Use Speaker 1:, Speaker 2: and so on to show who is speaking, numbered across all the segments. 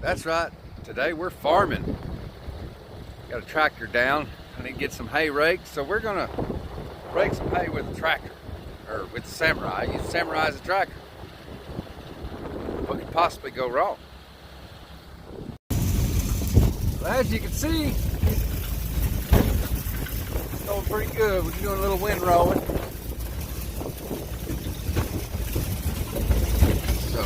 Speaker 1: That's right. Today we're farming. Got a tractor down. I need to get some hay raked, so we're gonna rake some hay with a tractor, or with the Samurai. Use the Samurai as a tractor. What could possibly go wrong? Well, as you can see, it's going pretty good. We're doing a little wind rolling. So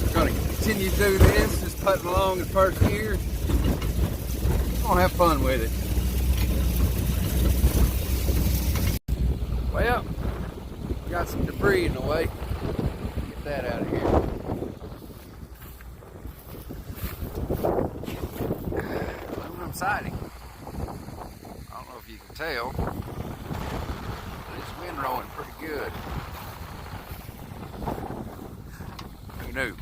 Speaker 1: we're gonna continue to do this, just putting along in first gear. We're gonna have fun with it. Well, we got some debris in the way. Get that out of here. Aluminum siding. I don't know if you can tell, but it's wind rolling pretty good. Who knew?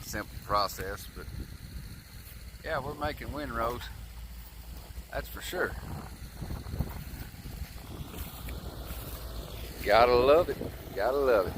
Speaker 1: Simple process, but yeah, we're making windrows. That's for sure. Gotta love it. Gotta love it.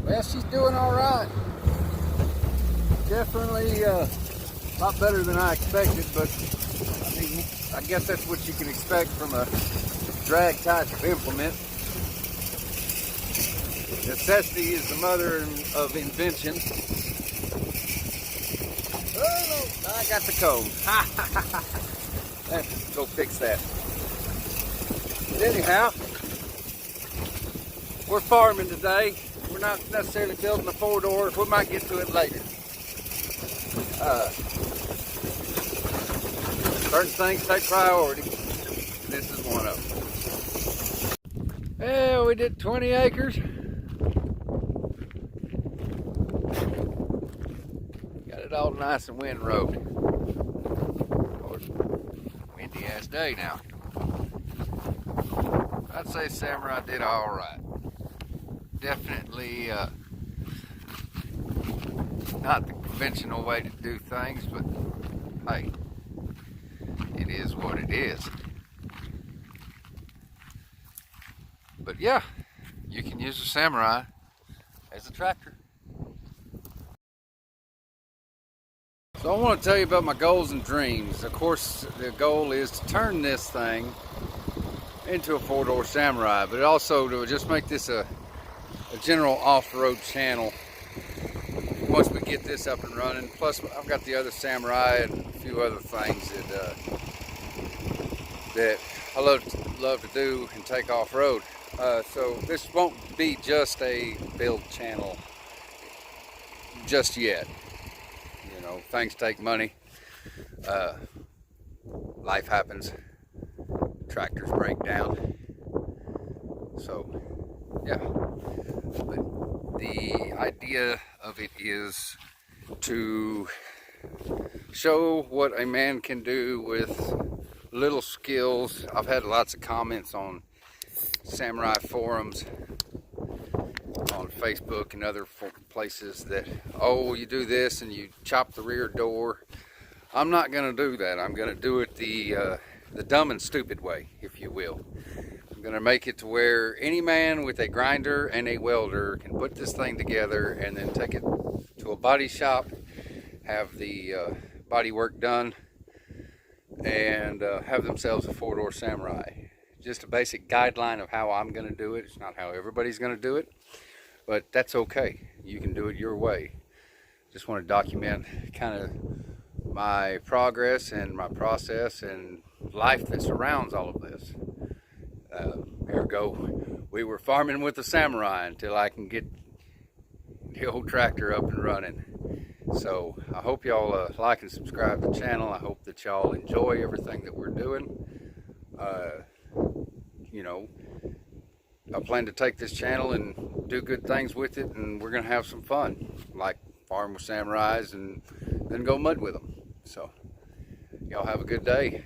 Speaker 1: Well, she's doing all right. Definitely a lot better than I expected, but I mean, I guess that's what you can expect from a drag type of implement. Necessity is the mother of invention. Oh, I got the code. Let's go fix that. But anyhow, we're farming today. We're not necessarily building a 4-door. We might get to it later. Certain things take priority. This is one of them. Yeah, we did 20 acres. Got it all nice and windrowed. Of course, windy ass day now. I'd say Samurai did all right. Definitely not the conventional way to do things, but hey, it is what it is. But yeah, you can use a Samurai as a tractor. So I want to tell you about my goals and dreams. Of course, the goal is to turn this thing into a 4-door Samurai, but also to just make this a general off-road channel once we get this up and running. Plus, I've got the other Samurai and a few other things that I love to do and take off-road. So this won't be just a build channel just yet. You know, things take money. Life happens. Tractors break down. So, yeah. But the idea of it is to show what a man can do with little skills. I've had lots of comments on Samurai forums, on Facebook and other places that, oh, you do this and you chop the rear door. I'm not going to do that. I'm going to do it the dumb and stupid way, if you will. I'm going to make it to where any man with a grinder and a welder can put this thing together and then take it to a body shop, have the body work done, and have themselves a 4-door Samurai. Just a basic guideline of how I'm going to do it. It's not how everybody's going to do it, but that's okay. You can do it your way. Just want to document kind of my progress and my process and life that surrounds all of this. Here we go. We were farming with the Samurai until I can get the old tractor up and running. So I hope y'all like and subscribe to the channel. I hope that y'all enjoy everything that we're doing. You know, I plan to take this channel and do good things with it, and we're gonna have some fun, like farm with Samurais and then go mud with them. So y'all have a good day.